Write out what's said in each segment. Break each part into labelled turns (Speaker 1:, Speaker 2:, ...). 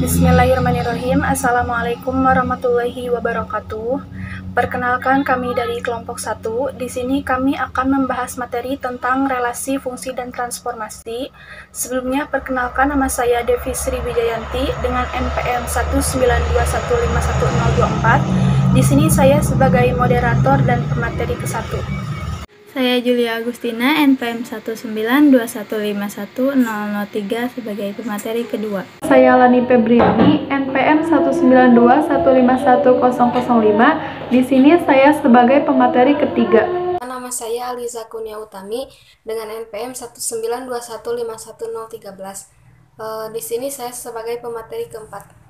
Speaker 1: Bismillahirrahmanirrahim. Assalamualaikum warahmatullahi wabarakatuh. Perkenalkan, kami dari kelompok 1. Di sini kami akan membahas materi tentang relasi, fungsi, dan transformasi. Sebelumnya, perkenalkan, nama saya Devi Sri Wijayanti dengan NPM 192151024. Di sini saya sebagai moderator dan pemateri ke-1.
Speaker 2: Saya Julia Agustina, NPM 192151003 sebagai pemateri kedua.
Speaker 3: Saya Lani Febriani, NPM 192151005. Di sini saya sebagai pemateri ketiga.
Speaker 4: Nama saya Aliza Kunia Utami dengan NPM 192151013. Di sini saya sebagai pemateri keempat.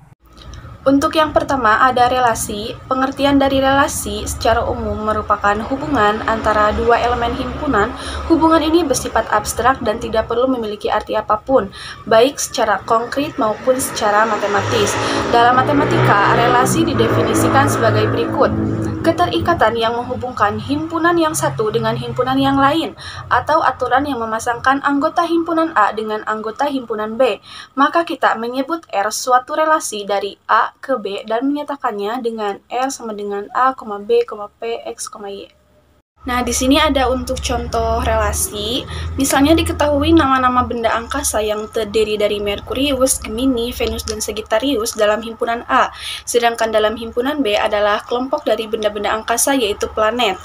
Speaker 1: Untuk yang pertama ada relasi. Pengertian dari relasi secara umum merupakan hubungan antara dua elemen himpunan. Hubungan ini bersifat abstrak dan tidak perlu memiliki arti apapun, baik secara konkret maupun secara matematis. Dalam matematika, relasi didefinisikan sebagai berikut: keterikatan yang menghubungkan himpunan yang satu dengan himpunan yang lain, atau aturan yang memasangkan anggota himpunan A dengan anggota himpunan B. Maka kita menyebut R suatu relasi dari A ke B dan menyatakannya dengan R sama dengan A, B, P, X, Y. Nah, di sini ada untuk contoh relasi. Misalnya diketahui nama-nama benda angkasa yang terdiri dari Merkurius, Gemini, Venus, dan Sagittarius dalam himpunan A. Sedangkan dalam himpunan B adalah kelompok dari benda-benda angkasa yaitu planet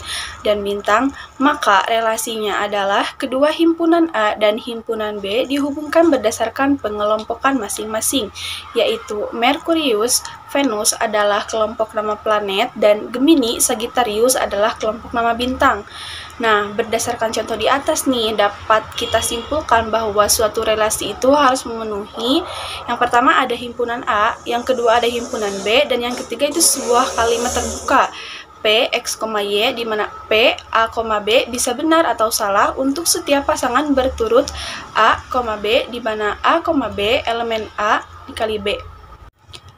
Speaker 1: dan bintang. Maka relasinya adalah kedua himpunan A dan himpunan B dihubungkan berdasarkan pengelompokan masing-masing, yaitu Merkurius, Venus adalah kelompok nama planet dan Gemini, Sagittarius adalah kelompok nama bintang. Nah, berdasarkan contoh di atas nih, dapat kita simpulkan bahwa suatu relasi itu harus memenuhi yang pertama ada himpunan A, yang kedua ada himpunan B, dan yang ketiga itu sebuah kalimat terbuka. P, X, Y, di mana P, A, B bisa benar atau salah untuk setiap pasangan berturut A, B, di mana A, B elemen A dikali B.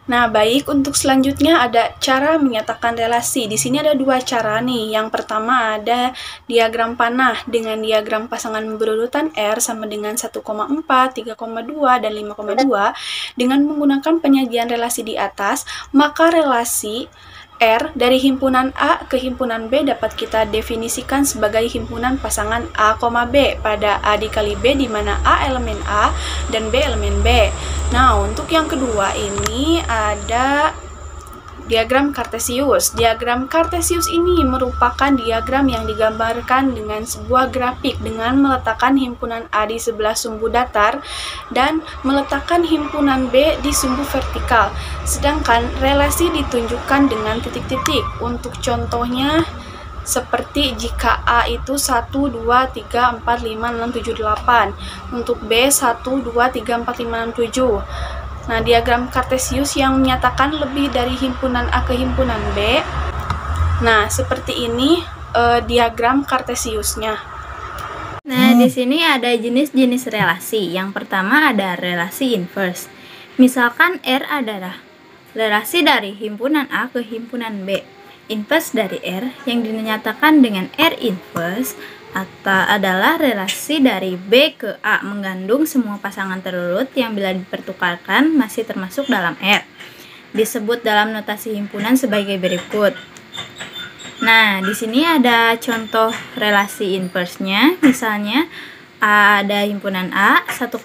Speaker 1: Nah, baik, untuk selanjutnya ada cara menyatakan relasi. Di sini ada dua cara nih. Yang pertama ada diagram panah dengan diagram pasangan berurutan R sama dengan 1,4, 3,2, dan 5,2. Dengan menggunakan penyajian relasi di atas, maka relasi R dari himpunan A ke himpunan B dapat kita definisikan sebagai himpunan pasangan A, B pada A dikali B di mana A elemen A dan B elemen B. Nah, untuk yang kedua ini ada diagram Kartesius. Diagram Kartesius ini merupakan diagram yang digambarkan dengan sebuah grafik dengan meletakkan himpunan A di sebelah sumbu datar dan meletakkan himpunan B di sumbu vertikal. Sedangkan relasi ditunjukkan dengan titik-titik. Untuk contohnya seperti jika A itu 1, 2, 3, 4, 5, 6, 7, 8. Untuk B 1, 2, 3, 4, 5, 6, 7. Nah, diagram Kartesius yang menyatakan lebih dari himpunan A ke himpunan B. Nah, seperti ini diagram Kartesiusnya.
Speaker 2: Nah, di sini ada jenis-jenis relasi. Yang pertama ada relasi inverse. Misalkan R adalah relasi dari himpunan A ke himpunan B. Inverse dari R yang dinyatakan dengan R inverse adalah relasi dari B ke A mengandung semua pasangan terurut yang bila dipertukarkan masih termasuk dalam R. Disebut dalam notasi himpunan sebagai berikut. Nah, di sini ada contoh relasi inverse-nya. Misalnya ada himpunan A 1,2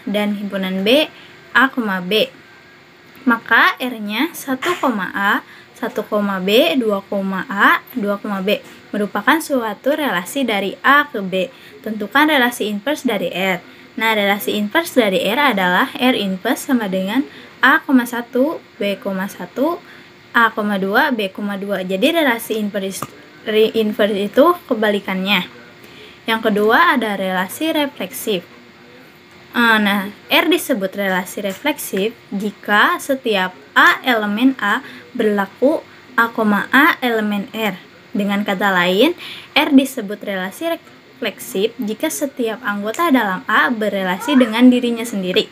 Speaker 2: dan himpunan B A, B. Maka R-nya 1,A, 1,B, 2,A, 2,B merupakan suatu relasi dari A ke B. Tentukan relasi inverse dari R. Nah, relasi inverse dari R adalah R inverse sama dengan A, 1, B, 1, A, 2, B, 2. Jadi relasi inverse itu kebalikannya. Yang kedua ada relasi refleksif. Nah, R disebut relasi refleksif jika setiap A elemen A berlaku A, elemen R. Dengan kata lain, R disebut relasi refleksif jika setiap anggota dalam A berelasi dengan dirinya sendiri.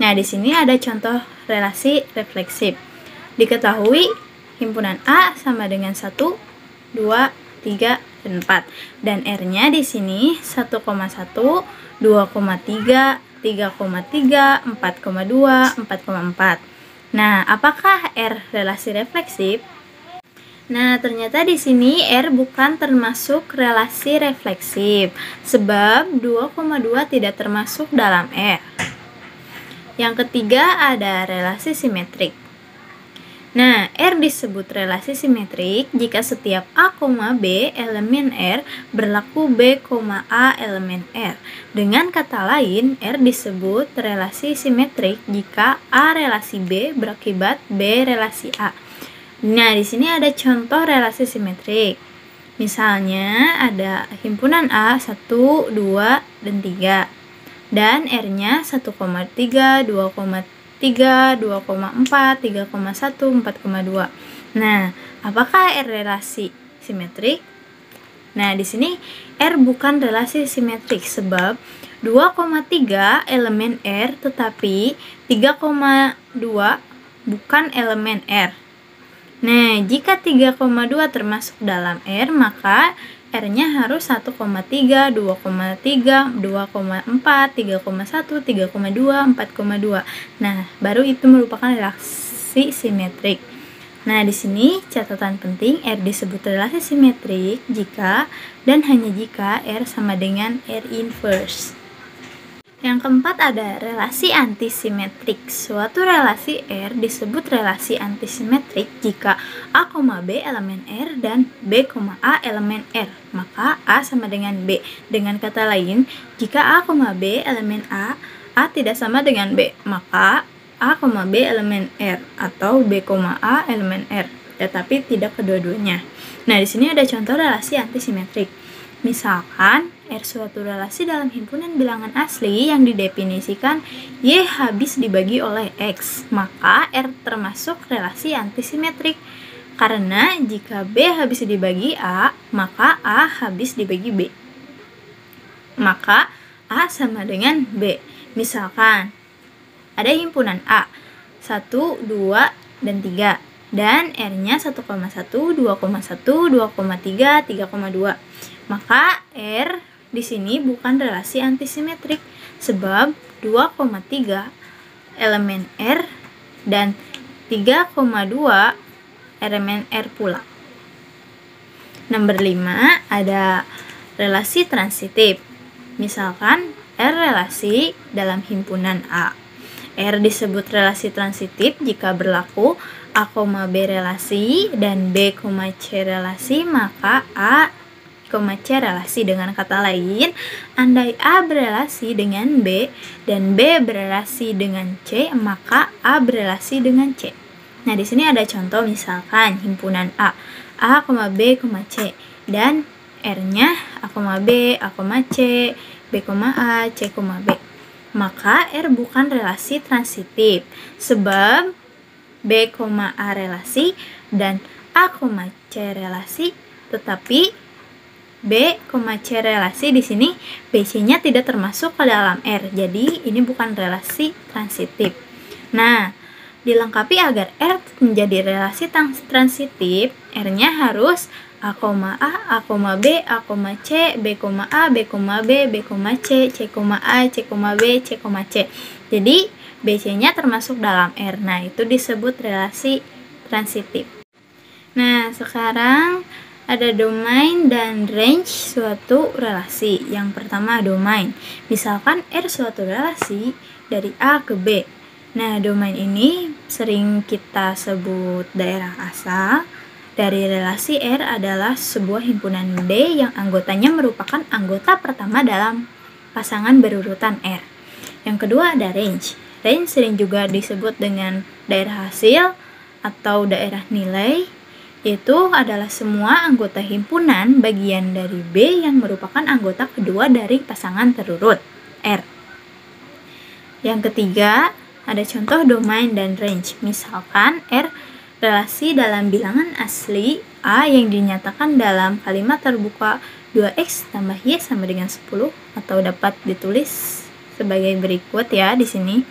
Speaker 2: Nah, di sini ada contoh relasi refleksif. Diketahui himpunan A sama dengan 1, 2, 3, dan 4. Dan R-nya di sini 1,1, 2,3, 3,3, 4,2, 4,4. Nah, apakah R relasi refleksif? Nah, ternyata di sini R bukan termasuk relasi refleksif sebab 2,2 tidak termasuk dalam R. Yang ketiga ada relasi simetrik. Nah, R disebut relasi simetrik jika setiap A, B elemen R berlaku B, A elemen R. Dengan kata lain, R disebut relasi simetrik jika A relasi B berakibat B relasi A. Nah, di sini ada contoh relasi simetrik. Misalnya ada himpunan A 1, 2, dan 3. Dan R-nya 1,3, 2,3, 2,4, 3,1, 4,2. Nah, apakah R relasi simetrik? Nah, di sini R bukan relasi simetrik sebab 2,3 elemen R tetapi 3,2 bukan elemen R. Nah, jika 3,2 termasuk dalam R, maka R-nya harus 1,3, 2,3, 2,4, 3,1, 3,2, 4,2. Nah, baru itu merupakan relasi simetrik. Nah, di sini catatan penting, R disebut relasi simetrik jika dan hanya jika R sama dengan R inverse. Yang keempat ada relasi antisimetrik. Suatu relasi R disebut relasi antisimetrik jika A, B elemen R dan B, A elemen R. Maka A sama dengan B. Dengan kata lain, jika A, B elemen A tidak sama dengan B, maka A, B elemen R atau B, A elemen R, tetapi tidak kedua-duanya. Nah, di sini ada contoh relasi antisimetrik. Misalkan R suatu relasi dalam himpunan bilangan asli yang didefinisikan Y habis dibagi oleh X, maka R termasuk relasi antisimetrik. Karena jika B habis dibagi A, maka A habis dibagi B. Maka A sama dengan B. Misalkan ada himpunan A 1, 2, dan 3. Dan R-nya 1,1, 2,1, 2,3, 3,2. Maka R di sini bukan relasi antisimetrik sebab 2,3 elemen R dan 3,2 elemen R pula. Nomor 5 ada relasi transitif. Misalkan R relasi dalam himpunan A. R disebut relasi transitif jika berlaku A, B relasi dan B, C relasi, maka A, C relasi. Dengan kata lain, andai A berelasi dengan B dan B berelasi dengan C, maka A berelasi dengan C. Nah, di sini ada contoh misalkan himpunan A, B, C dan R-nya A, B, C, B, A, C, B. Maka R bukan relasi transitif sebab B, A relasi dan A, C relasi, tetapi B, C relasi di sini BC-nya tidak termasuk ke dalam R. Jadi ini bukan relasi transitif. Nah, dilengkapi agar R menjadi relasi transitif, R-nya harus A, B, C, B, A, B, B, B, C, C, A, C, B, C, C. Jadi BC-nya termasuk dalam R. Nah, itu disebut relasi transitif. Nah, sekarang ada domain dan range suatu relasi. Yang pertama domain. Misalkan R suatu relasi dari A ke B. Nah, domain ini sering kita sebut daerah asal. Dari relasi R adalah sebuah himpunan D yang anggotanya merupakan anggota pertama dalam pasangan berurutan R. Yang kedua ada range. Range sering juga disebut dengan daerah hasil atau daerah nilai. Itu adalah semua anggota himpunan bagian dari B yang merupakan anggota kedua dari pasangan terurut R. Yang ketiga, ada contoh domain dan range. Misalkan R relasi dalam bilangan asli A yang dinyatakan dalam kalimat terbuka 2x tambah y sama dengan 10 atau dapat ditulis sebagai berikut ya di sini.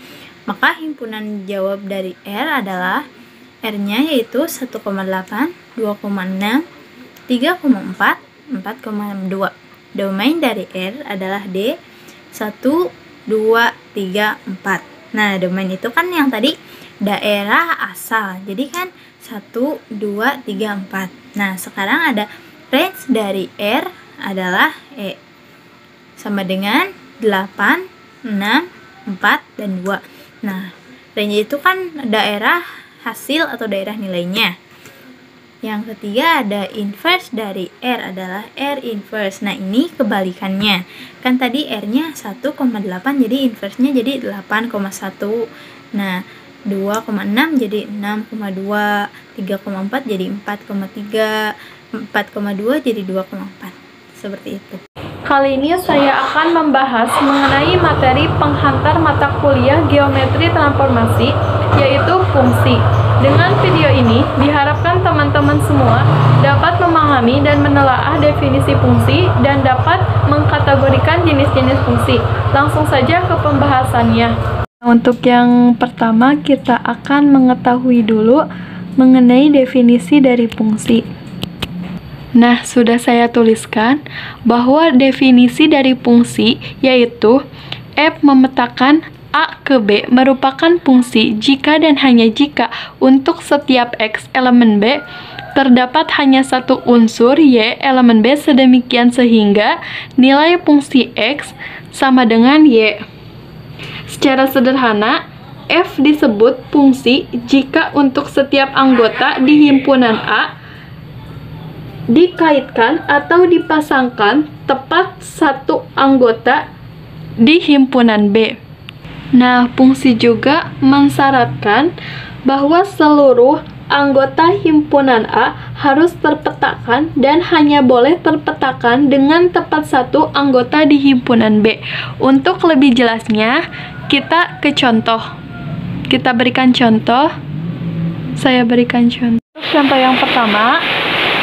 Speaker 2: Maka himpunan jawab dari R adalah R-nya yaitu 1,8, 2,6, 3,4, 4,2. Domain dari R adalah D 1, 2, 3, 4. Nah, domain itu kan yang tadi daerah asal. Jadi kan 1, 2, 3, 4. Nah, sekarang ada range dari R adalah E. Sama dengan 8, 6, 4, dan 2. Nah, range itu kan daerah hasil atau daerah nilainya. Yang ketiga ada inverse dari R adalah R inverse. Nah, ini kebalikannya. Kan tadi R-nya 1,8 jadi inverse-nya jadi 8,1. Nah, 2,6 jadi 6,2, 3,4 jadi 4,3, 4,2 jadi 2,4. Seperti itu.
Speaker 3: Kali ini saya akan membahas mengenai materi penghantar mata kuliah Geometri Transformasi, yaitu fungsi. Dengan video ini, diharapkan teman-teman semua dapat memahami dan menelaah definisi fungsi dan dapat mengkategorikan jenis-jenis fungsi. Langsung saja ke pembahasannya. Untuk yang pertama, kita akan mengetahui dulu mengenai definisi dari fungsi. Nah, sudah saya tuliskan bahwa definisi dari fungsi yaitu F memetakan A ke B merupakan fungsi jika dan hanya jika untuk setiap X elemen B terdapat hanya satu unsur Y elemen B sedemikian sehingga nilai fungsi X sama dengan Y. Secara sederhana, F disebut fungsi jika untuk setiap anggota di himpunan A dikaitkan atau dipasangkan tepat satu anggota di himpunan B. Nah, fungsi juga mensyaratkan bahwa seluruh anggota himpunan A harus terpetakan dan hanya boleh terpetakan dengan tepat satu anggota di himpunan B. Untuk lebih jelasnya, kita ke contoh. Kita berikan contoh. Saya berikan contoh. Contoh yang pertama,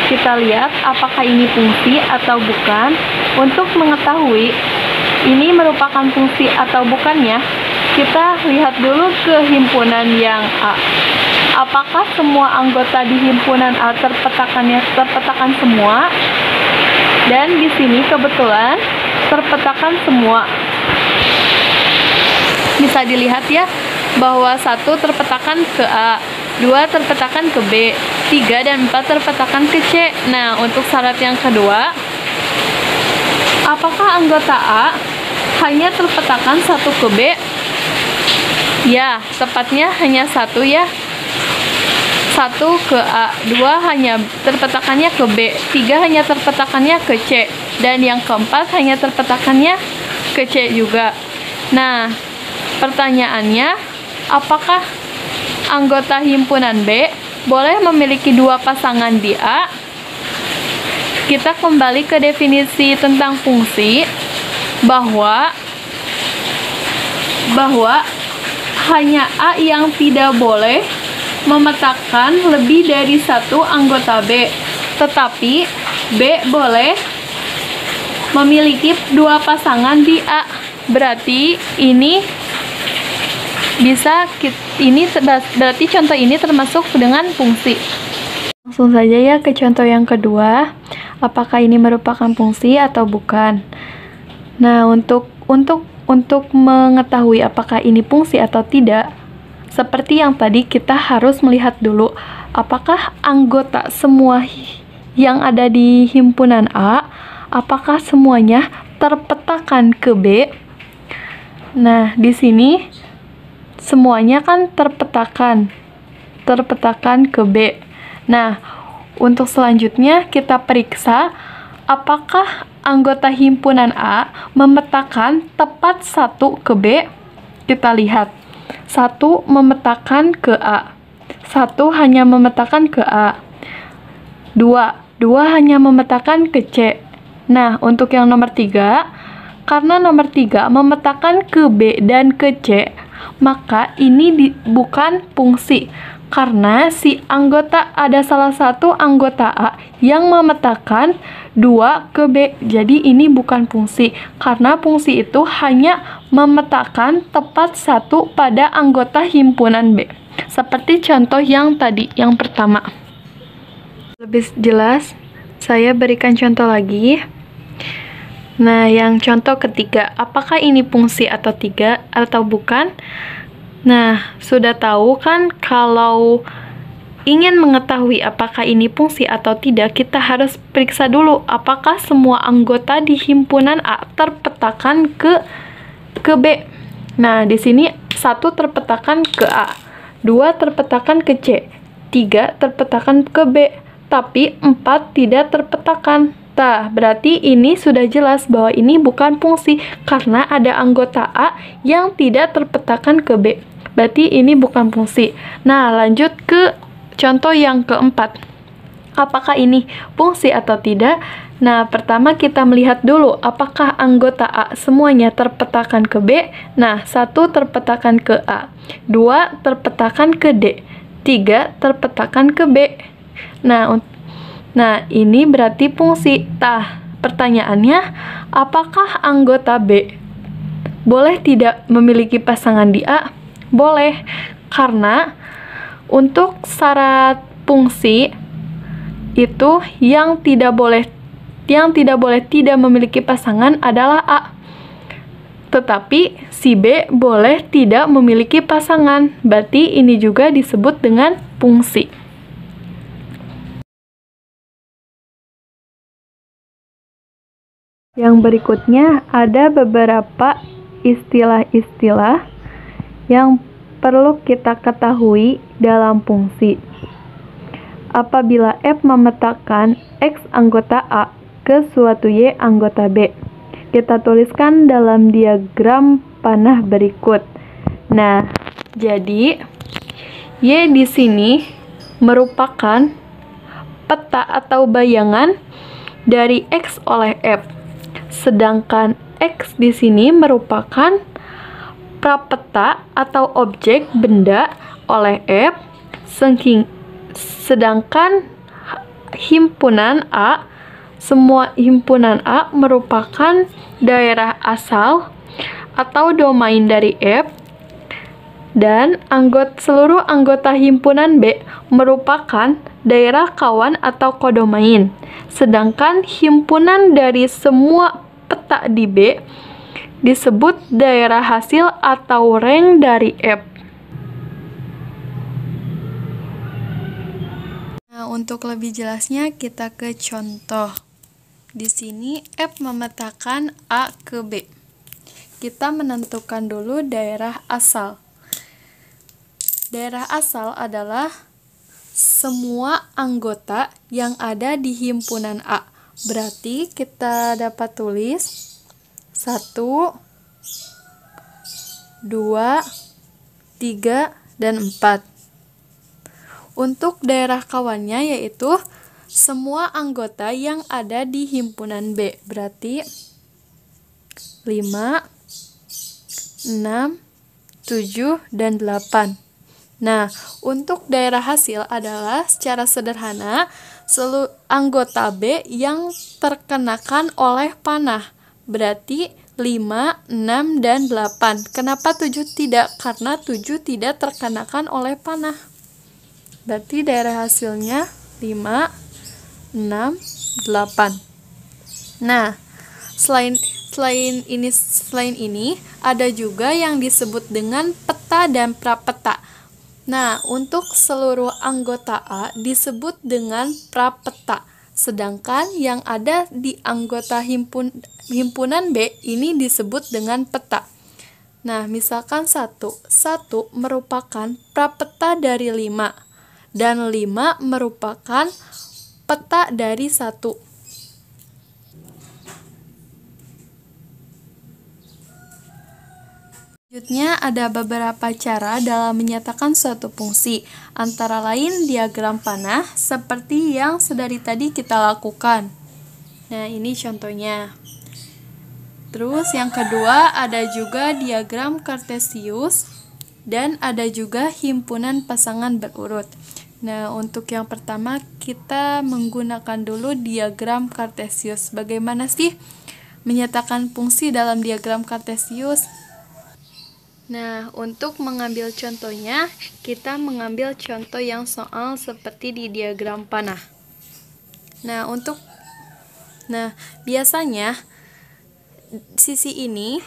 Speaker 3: kita lihat apakah ini fungsi atau bukan. Untuk mengetahui ini merupakan fungsi atau bukannya, kita lihat dulu ke himpunan yang A. Apakah semua anggota di himpunan A terpetakan semua? Dan di sini kebetulan terpetakan semua. Bisa dilihat ya bahwa 1 terpetakan ke A, 2 terpetakan ke B, 3 dan 4 terpetakan ke C. Nah, untuk syarat yang kedua, apakah anggota A hanya terpetakan 1 ke B? Ya, tepatnya hanya 1 ya. 1 ke A, 2 hanya terpetakannya ke B, 3 hanya terpetakannya ke C, dan yang keempat hanya terpetakannya ke C juga. Nah, pertanyaannya, apakah anggota himpunan B boleh memiliki 2 pasangan di A? Kita kembali ke definisi tentang fungsi bahwa hanya A yang tidak boleh memetakan lebih dari 1 anggota B, tetapi B boleh memiliki 2 pasangan di A. Berarti berarti contoh ini termasuk dengan fungsi. Langsung saja ya ke contoh yang kedua. Apakah ini merupakan fungsi atau bukan? Nah, untuk mengetahui apakah ini fungsi atau tidak, seperti yang tadi kita harus melihat dulu apakah anggota semua yang ada di himpunan A, apakah semuanya terpetakan ke B. Nah, di sini semuanya kan terpetakan ke B. Nah, untuk selanjutnya kita periksa apakah anggota himpunan A memetakan tepat 1 ke B. Kita lihat 1 memetakan ke A, 1 hanya memetakan ke A, 2 hanya memetakan ke C. Nah, untuk yang nomor 3, karena nomor 3 memetakan ke B dan ke C, maka ini bukan fungsi. Karena si anggota ada salah satu anggota A yang memetakan 2 ke B. Jadi ini bukan fungsi. Karena fungsi itu hanya memetakan tepat 1 pada anggota himpunan B. Seperti contoh yang tadi, yang pertama. Lebih jelas, Saya berikan contoh lagi. Nah, yang contoh ketiga, apakah ini fungsi atau bukan? Nah, sudah tahu kan kalau ingin mengetahui apakah ini fungsi atau tidak, kita harus periksa dulu apakah semua anggota di himpunan A terpetakan ke B. Nah, di sini 1 terpetakan ke A, 2 terpetakan ke C, 3 terpetakan ke B, tapi 4 tidak terpetakan. Nah, berarti ini sudah jelas bahwa ini bukan fungsi karena ada anggota A yang tidak terpetakan ke B. Berarti ini bukan fungsi. Nah, lanjut ke contoh yang keempat. Apakah ini fungsi atau tidak? Nah, pertama kita melihat dulu apakah anggota A semuanya terpetakan ke B. Nah, 1 terpetakan ke A, 2 terpetakan ke D, 3 terpetakan ke B. Nah, ini berarti fungsi. Nah, pertanyaannya, apakah anggota B boleh tidak memiliki pasangan di A? Boleh, karena untuk syarat fungsi itu yang tidak boleh tidak memiliki pasangan adalah A. Tetapi si B boleh tidak memiliki pasangan. Berarti ini juga disebut dengan fungsi. Yang berikutnya ada beberapa istilah-istilah yang perlu kita ketahui dalam fungsi. Apabila F memetakan X anggota A ke suatu Y anggota B, kita tuliskan dalam diagram panah berikut. Nah, jadi Y di sini merupakan peta atau bayangan dari X oleh F. Sedangkan X di sini merupakan prapeta atau objek benda oleh F, sedangkan himpunan A, semua himpunan A merupakan daerah asal atau domain dari F, dan seluruh anggota himpunan B merupakan daerah kawan atau kodomain. Sedangkan himpunan dari semua peta di B disebut daerah hasil atau rank dari F. Nah, untuk lebih jelasnya kita ke contoh. Di sini F memetakan A ke B. Kita menentukan dulu daerah asal. Daerah asal adalah semua anggota yang ada di himpunan A. Berarti kita dapat tulis 1, 2, 3, dan 4. Untuk daerah kawannya yaitu semua anggota yang ada di himpunan B. Berarti 5, 6, 7, dan 8. Nah, untuk daerah hasil adalah secara sederhana seluruh anggota B yang terkenakan oleh panah. Berarti 5, 6, dan 8. Kenapa 7 tidak? Karena 7 tidak terkenakan oleh panah. Berarti daerah hasilnya 5, 6, 8. Nah, selain ini ada juga yang disebut dengan peta dan prapeta. Nah, untuk seluruh anggota A disebut dengan prapeta, sedangkan yang ada di anggota himpunan B ini disebut dengan peta. Nah, misalkan 1 merupakan prapeta dari 5, dan 5 merupakan peta dari 1. Selanjutnya ada beberapa cara dalam menyatakan suatu fungsi, antara lain diagram panah seperti yang sedari tadi kita lakukan. Nah, ini contohnya. Terus yang kedua ada juga diagram kartesius dan ada juga himpunan pasangan berurut. Nah, untuk yang pertama kita menggunakan dulu diagram kartesius. Bagaimana sih menyatakan fungsi dalam diagram kartesius? Nah, untuk mengambil contohnya, kita mengambil contoh yang soal seperti di diagram panah. Nah, untuk Nah, biasanya sisi ini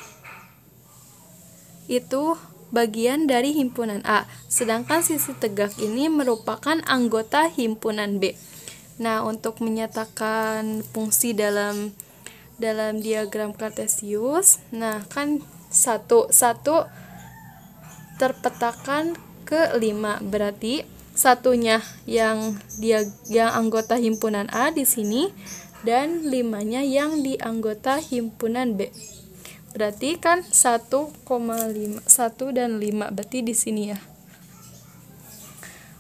Speaker 3: itu bagian dari himpunan A, sedangkan sisi tegak ini merupakan anggota himpunan B. Nah, untuk menyatakan fungsi dalam diagram kartesius, nah kan satu terpetakan ke 5, berarti satunya yang anggota himpunan A di sini dan 5-nya yang di anggota himpunan B. Berarti kan 1,5, 1 dan 5, berarti di sini ya.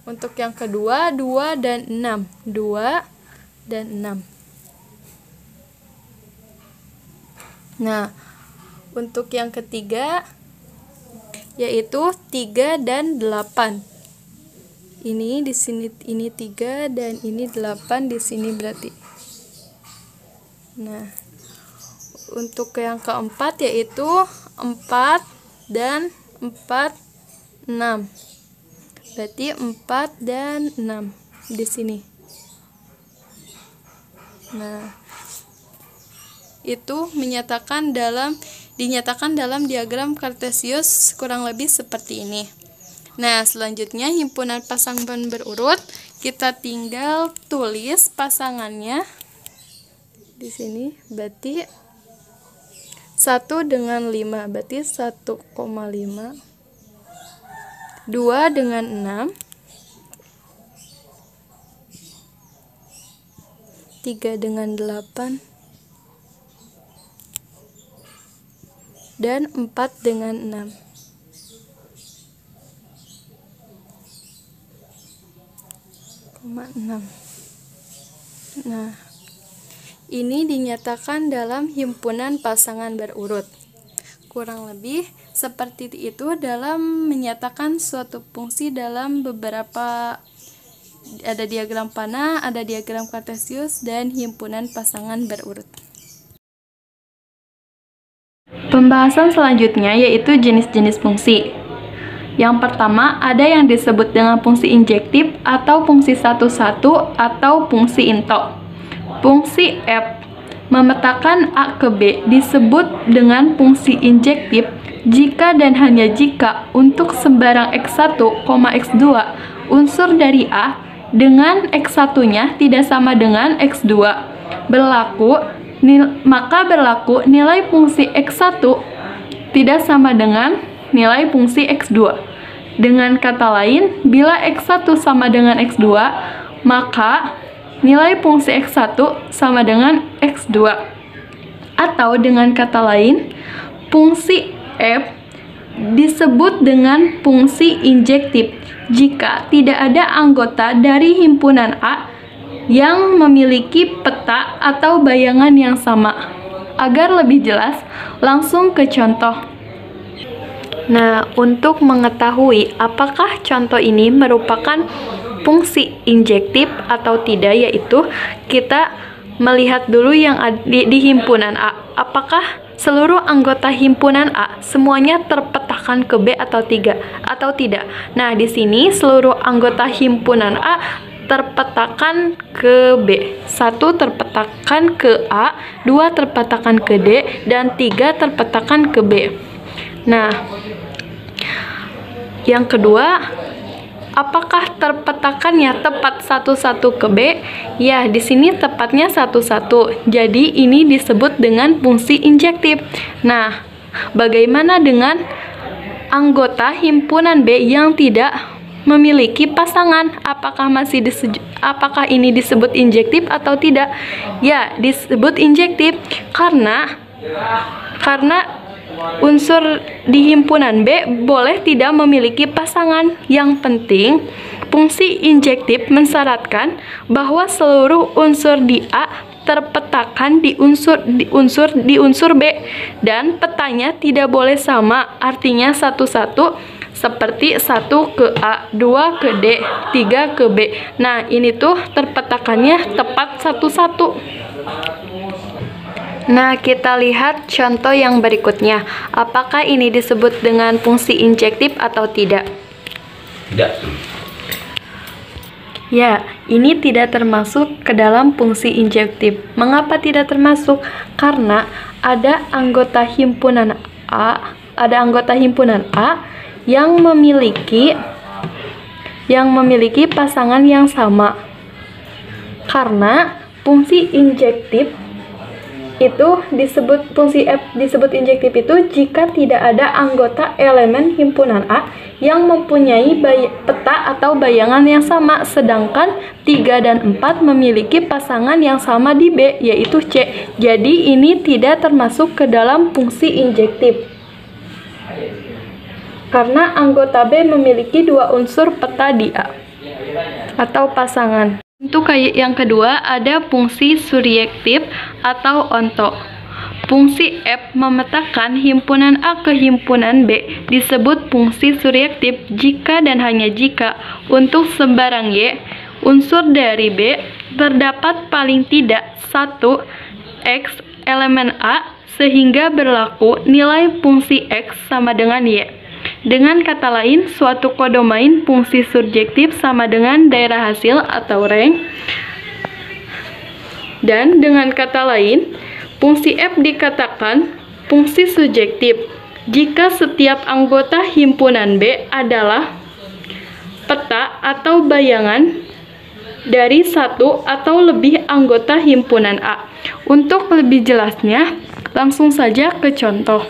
Speaker 3: Untuk yang kedua 2 dan 6, 2 dan 6. Nah, untuk yang ketiga yaitu 3 dan 8. Ini di sini ini 3 dan ini 8 di sini berarti. Nah, untuk yang keempat yaitu 4 dan 4, 6. Berarti 4 dan 6 di sini. Nah, itu dinyatakan dalam diagram kartesius kurang lebih seperti ini. Nah, selanjutnya himpunan pasangan berurut, kita tinggal tulis pasangannya di sini. Berarti 1 dengan 5, berarti 1,5. 2 dengan 6. 3 dengan 8. Dan 4 dengan 6. Nah, ini dinyatakan dalam himpunan pasangan berurut. Kurang lebih seperti itu dalam menyatakan suatu fungsi dalam beberapa, ada diagram panah, ada diagram kartesius, dan himpunan pasangan berurut. Pembahasan selanjutnya yaitu jenis-jenis fungsi. Yang pertama, ada yang disebut dengan fungsi injektif atau fungsi 1-1 atau fungsi into. Fungsi F memetakan A ke B disebut dengan fungsi injektif jika dan hanya jika untuk sembarang X1, X2 unsur dari A dengan X1-nya tidak sama dengan X2 maka berlaku nilai fungsi X1 tidak sama dengan nilai fungsi X2. Dengan kata lain, bila X1 sama dengan X2, maka nilai fungsi X1 sama dengan X2. Atau dengan kata lain, fungsi F disebut dengan fungsi injektif jika tidak ada anggota dari himpunan A yang memiliki peta atau bayangan yang sama. Agar lebih jelas, langsung ke contoh. Nah, untuk mengetahui apakah contoh ini merupakan fungsi injektif atau tidak, yaitu kita melihat dulu yang di himpunan A. Apakah seluruh anggota himpunan A semuanya terpetakan ke B atau tidak? Nah, di sini seluruh anggota himpunan A terpetakan ke B. 1 terpetakan ke A, 2 terpetakan ke D, dan 3 terpetakan ke B. Nah, yang kedua, apakah terpetakannya tepat 1-1 ke B? Ya, di sini tepatnya 1-1. Jadi ini disebut dengan fungsi injektif. Nah, bagaimana dengan anggota himpunan B yang tidak memiliki pasangan? Apakah ini disebut injektif atau tidak? Ya, disebut injektif karena unsur di himpunan B boleh tidak memiliki pasangan. Yang penting, fungsi injektif mensyaratkan bahwa seluruh unsur di A terpetakan di unsur B dan petanya tidak boleh sama, artinya 1-1 seperti 1 ke A, 2 ke D, 3 ke B. Nah, ini tuh terpetakannya tepat 1-1. Nah, kita lihat contoh yang berikutnya. Apakah ini disebut dengan fungsi injektif atau tidak?
Speaker 5: Tidak.
Speaker 3: Ya, ini tidak termasuk ke dalam fungsi injektif. Mengapa tidak termasuk? Karena ada anggota himpunan A yang memiliki pasangan yang sama. Karena fungsi injektif itu disebut fungsi F disebut injektif itu jika tidak ada anggota elemen himpunan A yang mempunyai peta atau bayangan yang sama, sedangkan 3 dan 4 memiliki pasangan yang sama di B, yaitu C. Jadi ini tidak termasuk ke dalam fungsi injektif karena anggota B memiliki 2 unsur peta di A atau pasangan. Untuk yang kedua ada fungsi surjektif atau onto. Fungsi F memetakan himpunan A ke himpunan B disebut fungsi surjektif jika dan hanya jika untuk sembarang Y unsur dari B terdapat paling tidak 1 X elemen A sehingga berlaku nilai fungsi X sama dengan Y. Dengan kata lain, suatu kodomain fungsi surjektif sama dengan daerah hasil atau rank. Dan dengan kata lain, fungsi F dikatakan fungsi surjektif jika setiap anggota himpunan B adalah peta atau bayangan dari satu atau lebih anggota himpunan A. Untuk lebih jelasnya, langsung saja ke contoh.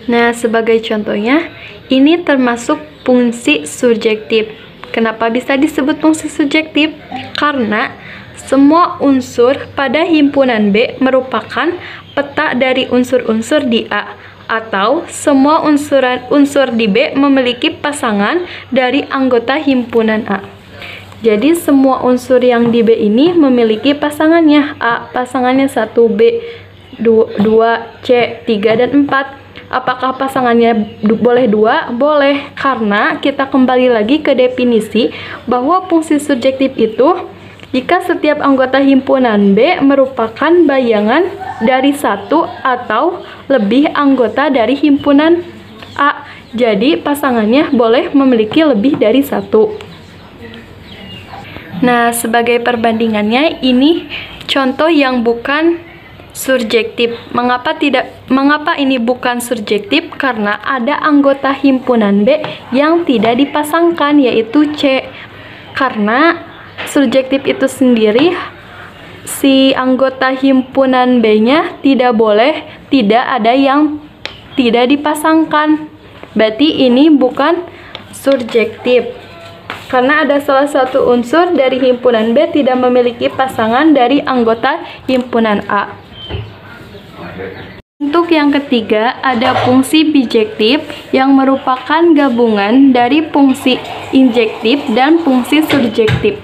Speaker 3: Nah, sebagai contohnya, ini termasuk fungsi surjektif. Kenapa bisa disebut fungsi surjektif? Karena semua unsur pada himpunan B merupakan peta dari unsur-unsur di A, atau semua unsur di B memiliki pasangan dari anggota himpunan A. Jadi semua unsur yang di B ini memiliki pasangannya. A pasangannya 1, B 2, C 3 dan 4. Apakah pasangannya boleh 2? Boleh, karena kita kembali lagi ke definisi bahwa fungsi surjektif itu jika setiap anggota himpunan B merupakan bayangan dari satu atau lebih anggota dari himpunan A. Jadi pasangannya boleh memiliki lebih dari 1. Nah, sebagai perbandingannya ini contoh yang bukan surjektif. Mengapa ini bukan surjektif? Karena ada anggota himpunan B yang tidak dipasangkan, yaitu C. Karena surjektif itu sendiri, si anggota himpunan B-nya tidak ada yang tidak dipasangkan. Berarti ini bukan surjektif. Karena ada salah satu unsur dari himpunan B tidak memiliki pasangan dari anggota himpunan A. Untuk yang ketiga, ada fungsi bijektif yang merupakan gabungan dari fungsi injektif dan fungsi surjektif.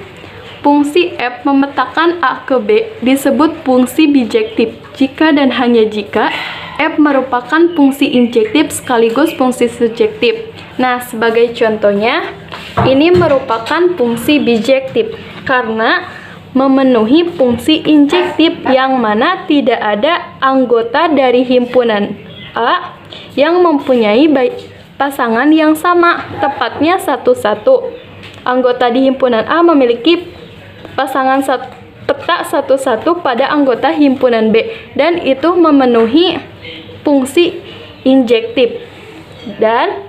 Speaker 3: Fungsi F memetakan A ke B disebut fungsi bijektif jika dan hanya jika F merupakan fungsi injektif sekaligus fungsi surjektif. Nah, sebagai contohnya, ini merupakan fungsi bijektif karena memenuhi fungsi injektif yang mana tidak ada anggota dari himpunan A yang mempunyai pasangan yang sama, tepatnya 1-1. Anggota di himpunan A memiliki pasangan peta 1-1 pada anggota himpunan B, dan itu memenuhi fungsi injektif. Dan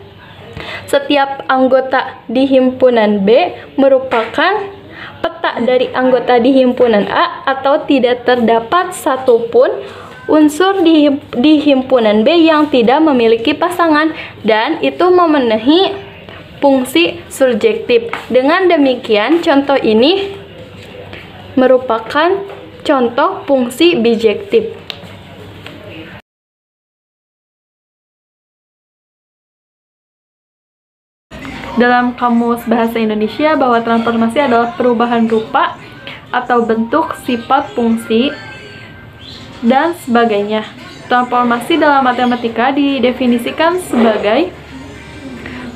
Speaker 3: setiap anggota di himpunan B merupakan peta dari anggota di himpunan A, atau tidak terdapat satupun unsur di himpunan B yang tidak memiliki pasangan, dan itu memenuhi fungsi surjektif. Dengan demikian, contoh ini merupakan contoh fungsi bijektif. Dalam Kamus Bahasa Indonesia, bahwa transformasi adalah perubahan rupa atau bentuk, sifat, fungsi, dan sebagainya. Transformasi dalam matematika didefinisikan sebagai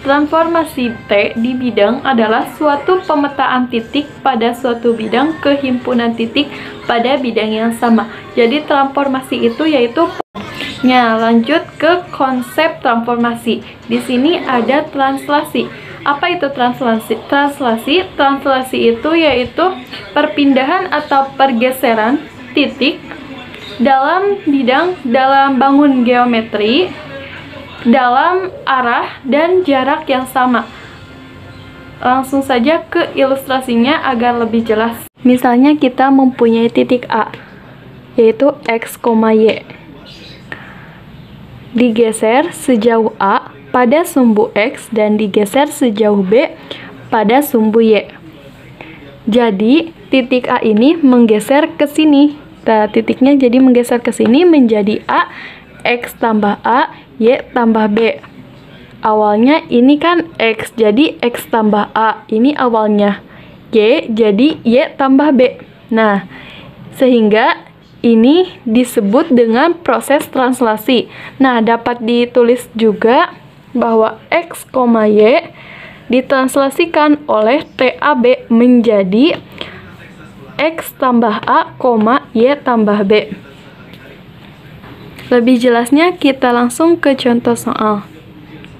Speaker 3: transformasi T di bidang adalah suatu pemetaan titik pada suatu bidang ke himpunan titik pada bidang yang sama. Jadi transformasi itu yaitu lanjut ke konsep transformasi. Di sini ada translasi. Apa itu translasi? Translasi itu yaitu perpindahan atau pergeseran titik dalam bangun geometri dalam arah dan jarak yang sama. Langsung saja ke ilustrasinya agar lebih jelas. Misalnya kita mempunyai titik A, yaitu X, Y. Digeser sejauh A pada sumbu X dan digeser sejauh B pada sumbu Y. Jadi, titik A ini menggeser ke sini. Nah, titiknya jadi menggeser ke sini menjadi A, X tambah A, Y tambah B. Awalnya ini kan X, jadi X tambah A. Ini awalnya. Y, jadi Y tambah B. Nah, sehingga ini disebut dengan proses translasi. Nah, dapat ditulis juga bahwa X, Y ditranslasikan oleh TAB menjadi X tambah A, Y tambah B. Lebih jelasnya kita langsung ke contoh soal.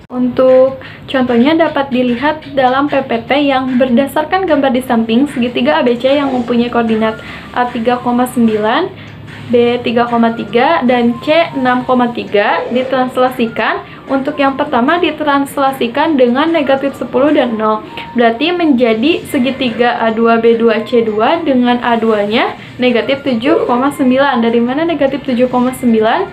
Speaker 3: Untuk contohnya dapat dilihat dalam PPT yang berdasarkan gambar di samping segitiga ABC yang mempunyai koordinat A3,9, B3,3, dan C6,3 ditranslasikan. Untuk yang pertama ditranslasikan dengan negatif 10 dan 0. Berarti menjadi segitiga A2B2C2 dengan A2-nya negatif 7,9. Dari mana negatif 7,9?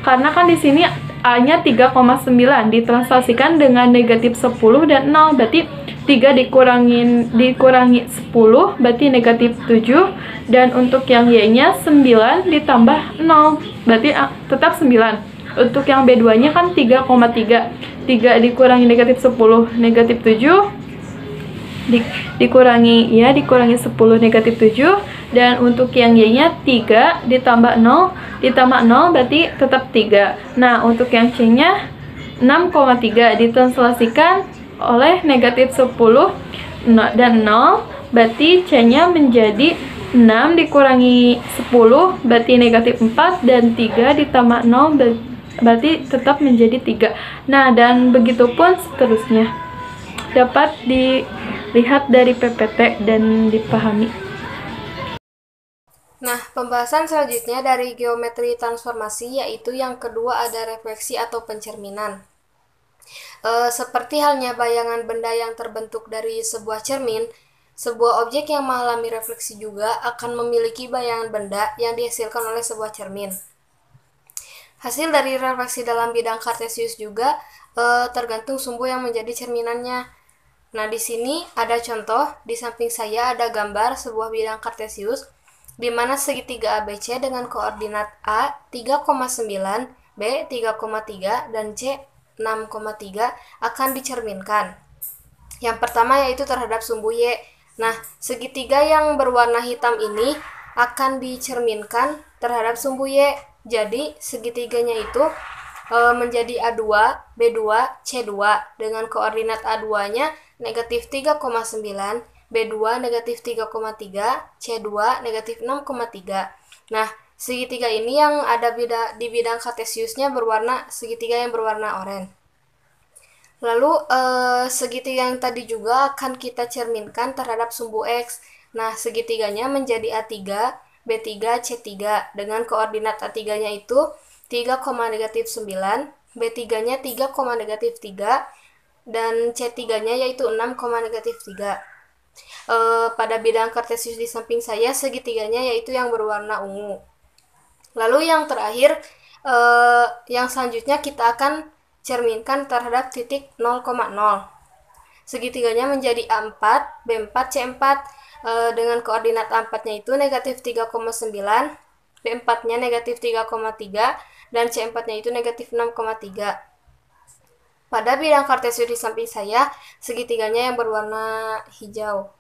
Speaker 3: Karena kan di sini A-nya 3,9 ditranslasikan dengan negatif 10 dan 0. Berarti 3 dikurangi 10 berarti negatif 7. Dan untuk yang Y-nya 9 ditambah 0. Berarti tetap 9. Untuk yang B2-nya kan 3,3. 3 dikurangi negatif 10 negatif 7 dikurangi 10 negatif 7. Dan untuk yang Y-nya 3 ditambah 0 berarti tetap 3. Nah, untuk yang C-nya 6,3 ditranslasikan oleh negatif 10 dan 0 berarti C-nya menjadi 6 dikurangi 10 berarti negatif 4 dan 3 ditambah 0 berarti tetap menjadi 3. Nah, dan begitu pun seterusnya. Dapat dilihat dari PPT dan dipahami.
Speaker 4: Nah, pembahasan selanjutnya dari geometri transformasi yaitu yang kedua ada refleksi atau pencerminan. Seperti halnya bayangan benda yang terbentuk dari sebuah cermin, sebuah objek yang mengalami refleksi juga akan memiliki bayangan benda yang dihasilkan oleh sebuah cermin. Hasil dari refleksi dalam bidang kartesius juga tergantung sumbu yang menjadi cerminannya. Nah, di sini ada contoh, di samping saya ada gambar sebuah bidang kartesius di mana segitiga ABC dengan koordinat A 3,9, B 3,3, dan C 6,3 akan dicerminkan. Yang pertama yaitu terhadap sumbu Y. Nah, segitiga yang berwarna hitam ini akan dicerminkan terhadap sumbu Y. Jadi, segitiganya itu menjadi A2, B2, C2 dengan koordinat A2-nya negatif 3,9, B2 negatif 3,3, C2 negatif 6,3. Nah, segitiga ini yang ada di bidang kartesiusnya berwarna segitiga yang berwarna oranye. Lalu, segitiga yang tadi juga akan kita cerminkan terhadap sumbu X. Nah, segitiganya menjadi A3, B3, C3 dengan koordinat A3-nya itu 3, negatif 9, B3-nya 3, negatif 3, dan C3-nya yaitu 6, negatif 3. Pada bidang kartesius di samping saya, segitiganya yaitu yang berwarna ungu. Lalu yang terakhir, yang selanjutnya kita akan cerminkan terhadap titik 0,0. Segitiganya menjadi A4, B4, C4 dengan koordinat A4-nya itu negatif 3,9, B4-nya negatif 3,3, dan C4-nya itu negatif 6,3. Pada bidang kartesius di samping saya, segitiganya yang berwarna hijau.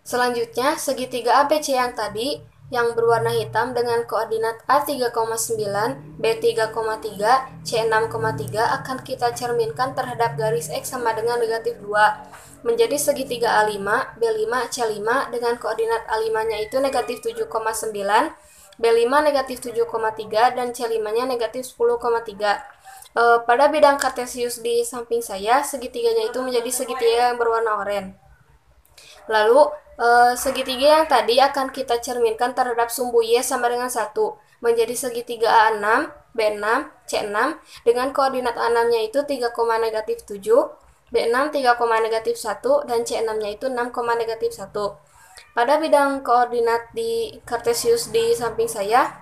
Speaker 4: Selanjutnya, segitiga ABC yang tadi, yang berwarna hitam dengan koordinat A3,9, B3,3, C6,3 akan kita cerminkan terhadap garis X sama dengan negatif 2. Menjadi segitiga A5, B5, C5 dengan koordinat A5-nya itu negatif 7,9, B5 negatif 7,3, dan C5-nya negatif 10,3. Pada bidang kartesius di samping saya, segitiganya itu menjadi segitiga yang berwarna oranye. Lalu, segitiga yang tadi akan kita cerminkan terhadap sumbu Y sama dengan 1, menjadi segitiga A6, B6, C6, dengan koordinat A6-nya itu 3,-7, B6 3,-1, dan C6-nya itu 6,-1. Pada bidang koordinat di kartesius di samping saya,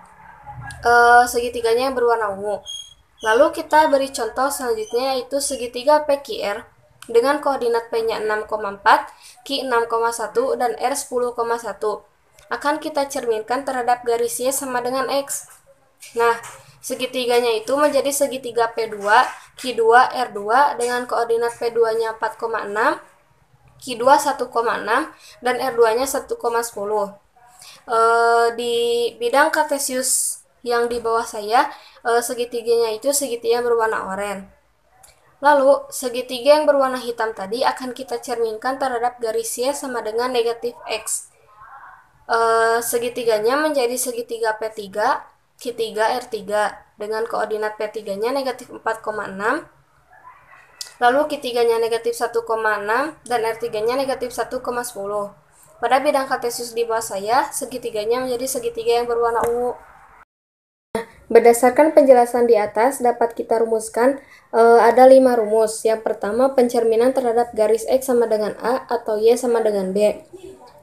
Speaker 4: segitiganya yang berwarna ungu. Lalu kita beri contoh selanjutnya, yaitu segitiga PQR dengan koordinat P-nya 6,4, Q 6,1, dan R 10,1. Akan kita cerminkan terhadap garis Y sama dengan X. Nah, segitiganya itu menjadi segitiga P2, Q2, R2 dengan koordinat P2-nya 4,6, Q2 1,6, dan R2-nya 1,10. Di bidang kartesius yang di bawah saya, segitiganya itu segitiga berwarna oranye. Lalu, segitiga yang berwarna hitam tadi akan kita cerminkan terhadap garis Y sama dengan negatif X. Segitiganya menjadi segitiga P3, Q3, R3 dengan koordinat P3-nya negatif 4,6, lalu Q3-nya negatif 1,6, dan R3-nya negatif 1,10. Pada bidang kartesius di bawah saya, segitiganya menjadi segitiga yang berwarna ungu. Berdasarkan penjelasan di atas, dapat kita rumuskan ada 5 rumus. Yang pertama, pencerminan terhadap garis X sama dengan A atau Y sama dengan B,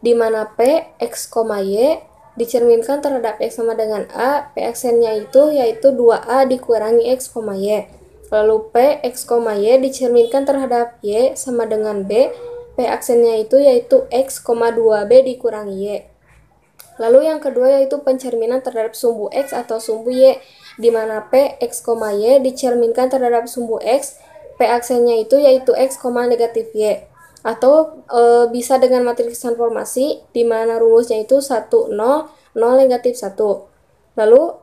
Speaker 4: di mana P, X, Y dicerminkan terhadap X sama dengan A, P aksennya itu yaitu 2A dikurangi X, Y. Lalu P, X, Y dicerminkan terhadap Y sama dengan B, P aksennya itu yaitu X, 2B dikurangi Y. Lalu yang kedua yaitu pencerminan terhadap sumbu X atau sumbu Y, di mana P, X, Y dicerminkan terhadap sumbu X, P aksennya itu yaitu X, negatif Y. Atau bisa dengan matriks transformasi, di mana rumusnya itu 1, 0, 0, negatif 1. Lalu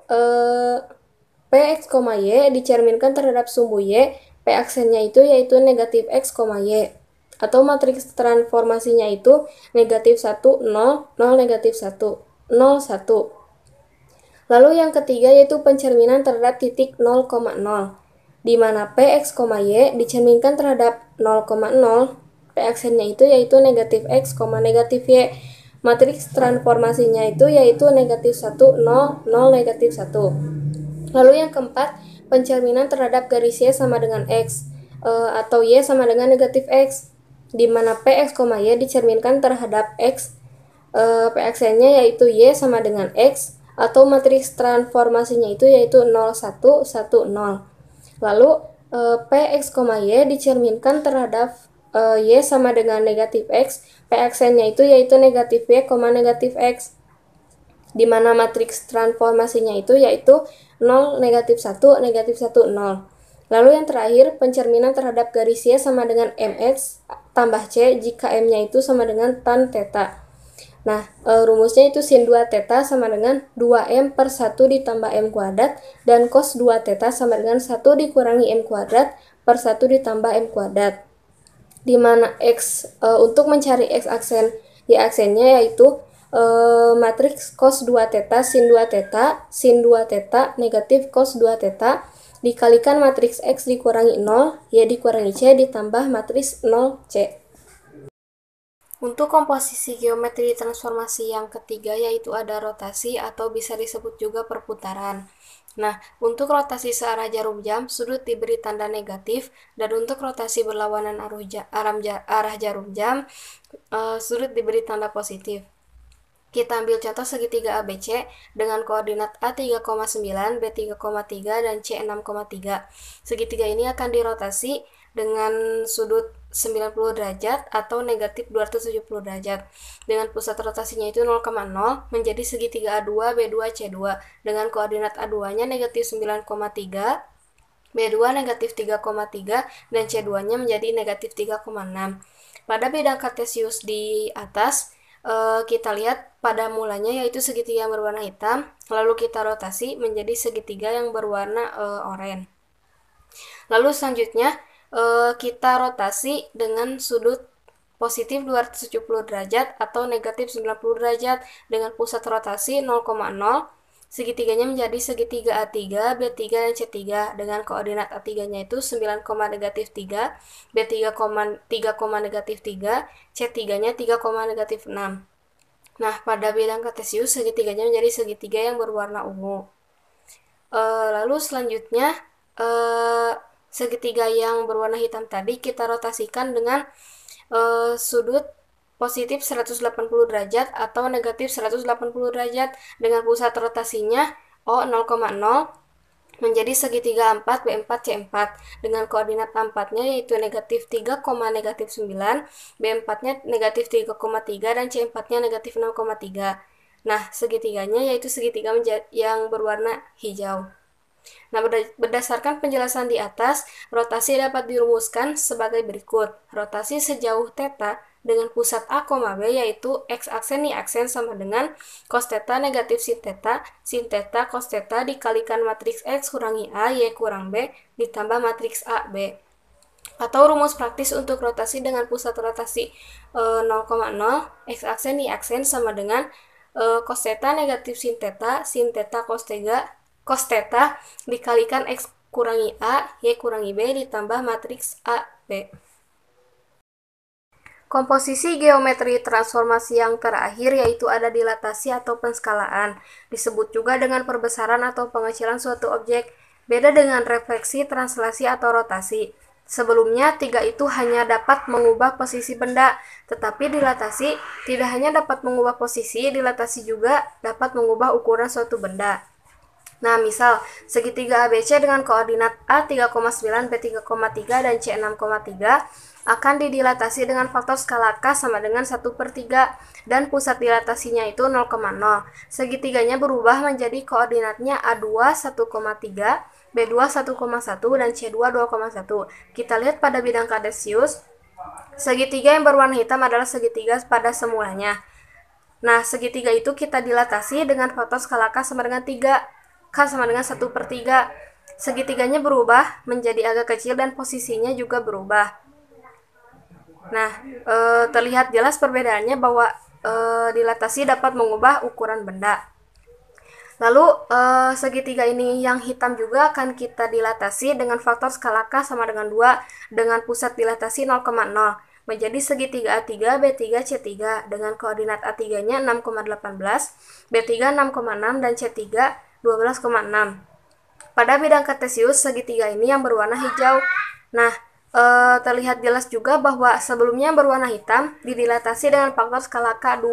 Speaker 4: P, X, Y dicerminkan terhadap sumbu Y, P aksennya itu yaitu negatif X, Y. Atau matriks transformasinya itu negatif 1, 0, 0, negatif 1, 0, 1. Lalu yang ketiga yaitu pencerminan terhadap titik 0,0, di mana P, X, Y dicerminkan terhadap 0,0, P aksennya itu yaitu negatif X, negatif Y. Matriks transformasinya itu yaitu negatif 1, 0, 0, negatif 1. Lalu yang keempat, pencerminan terhadap garis Y sama dengan X, atau Y sama dengan negatif X, di mana P, X, Y dicerminkan terhadap X, P aksennya yaitu Y sama dengan X, atau matriks transformasinya itu yaitu 0, 1, 1, 0. Lalu P, X, Y dicerminkan terhadap Y sama dengan negatif X, P aksennya itu yaitu negatif Y, negatif X, di mana matriks transformasinya itu yaitu 0, negatif 1, negatif 1, 0. Lalu yang terakhir, pencerminan terhadap garis Y sama dengan MX tambah C jika M-nya itu sama dengan tan theta. Nah, rumusnya itu sin 2 theta sama dengan 2M per 1 ditambah M kuadrat, dan cos 2 theta sama dengan 1 dikurangi M kuadrat per 1 ditambah M kuadrat. Di mana X, untuk mencari X aksen, Y aksennya yaitu matriks cos 2 theta, sin 2 theta, sin 2 theta, negatif cos 2 theta, dikalikan matriks X dikurangi 0, Y dikurangi C ditambah matriks 0C. Untuk komposisi geometri transformasi yang ketiga yaitu ada rotasi atau bisa disebut juga perputaran. Nah, untuk rotasi searah jarum jam, sudut diberi tanda negatif, dan untuk rotasi berlawanan arah jarum jam, sudut diberi tanda positif. Kita ambil contoh segitiga ABC dengan koordinat A 3,9, B 3,3, dan C 6,3. Segitiga ini akan dirotasi dengan sudut 90 derajat atau negatif 270 derajat. Dengan pusat rotasinya itu 0,0 menjadi segitiga A2, B2, C2 dengan koordinat A2-nya negatif 9,3, B2 negatif 3,3, dan C2-nya menjadi negatif 3,6. Pada bidang kartesius di atas, kita lihat pada mulanya yaitu segitiga yang berwarna hitam, lalu kita rotasi menjadi segitiga yang berwarna oranye. Lalu selanjutnya kita rotasi dengan sudut positif 270 derajat atau negatif 90 derajat dengan pusat rotasi 0,0, Segitiganya menjadi segitiga A3, B3, dan C3 dengan koordinat A3-nya itu 9, -3, B3, 3, -3, C3-nya 3, -6. Nah, pada bidang kartesius segitiganya menjadi segitiga yang berwarna ungu. Lalu selanjutnya segitiga yang berwarna hitam tadi kita rotasikan dengan sudut positif 180 derajat atau negatif 180 derajat dengan pusat rotasinya O 0,0 menjadi segitiga A4, B4, C4 dengan koordinat A4-nya yaitu negatif 3, negatif 9, B4-nya negatif 3,3, dan C4-nya negatif 6,3. Nah, segitiganya yaitu segitiga yang berwarna hijau. Nah, berdasarkan penjelasan di atas, rotasi dapat dirumuskan sebagai berikut. Rotasi sejauh θ dengan pusat A, B yaitu X aksen Y aksen sama dengan cos θ negatif sin θ cos θ dikalikan matriks X kurangi A, Y kurang B ditambah matriks A, B. Atau rumus praktis untuk rotasi dengan pusat rotasi 0,0, X aksen Y aksen sama dengan cos θ negatif sin θ cos θ dikalikan X kurangi A, Y kurangi B ditambah matriks A, B. Komposisi geometri transformasi yang terakhir yaitu ada dilatasi atau penskalaan. Disebut juga dengan perbesaran atau pengecilan suatu objek. Beda dengan refleksi, translasi, atau rotasi. Sebelumnya, tiga itu hanya dapat mengubah posisi benda, tetapi dilatasi tidak hanya dapat mengubah posisi, dilatasi juga dapat mengubah ukuran suatu benda. Nah, misal, segitiga ABC dengan koordinat A 3,9, B 3,3, dan C 6,3 akan didilatasi dengan faktor skala K sama dengan 1/3 dan pusat dilatasinya itu 0,0. Segitiganya berubah menjadi koordinatnya A2 1,3, B2 1,1, dan C2 2,1. Kita lihat pada bidang kartesius, segitiga yang berwarna hitam adalah segitiga pada semulanya. Nah, segitiga itu kita dilatasi dengan faktor skala K sama dengan 3, K sama dengan 1/3. Segitiganya berubah menjadi agak kecil dan posisinya juga berubah. Nah, terlihat jelas perbedaannya bahwa dilatasi dapat mengubah ukuran benda. Lalu, segitiga ini yang hitam juga akan kita dilatasi dengan faktor skala K sama dengan 2 dengan pusat dilatasi 0,0 menjadi segitiga A3, B3, C3 dengan koordinat A3-nya 6,18, B3 6,6, dan C3 12,6. Pada bidang kartesius, segitiga ini yang berwarna hijau. Nah, terlihat jelas juga bahwa sebelumnya yang berwarna hitam didilatasi dengan faktor skala K2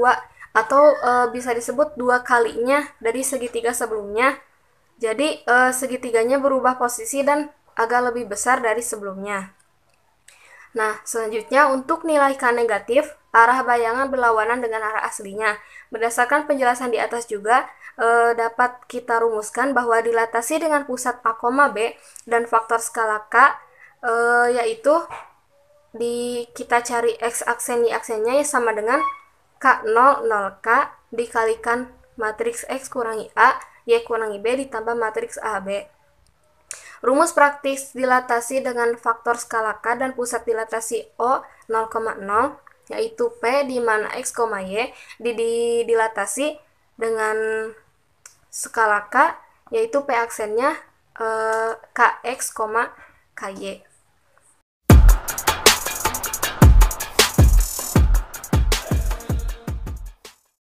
Speaker 4: atau bisa disebut 2 kalinya dari segitiga sebelumnya. Jadi, segitiganya berubah posisi dan agak lebih besar dari sebelumnya. Nah, selanjutnya untuk nilai K negatif, arah bayangan berlawanan dengan arah aslinya. Berdasarkan penjelasan di atas juga, dapat kita rumuskan bahwa dilatasi dengan pusat A, B dan faktor skala K yaitu kita cari X aksen Y aksennya ya sama dengan K0, 0K dikalikan matriks X kurangi A, Y kurangi B ditambah matriks AB. Rumus praktis dilatasi dengan faktor skala K dan pusat dilatasi O 0,0 yaitu P di mana X, Y dilatasi dengan skala K yaitu P aksennya KX, KY.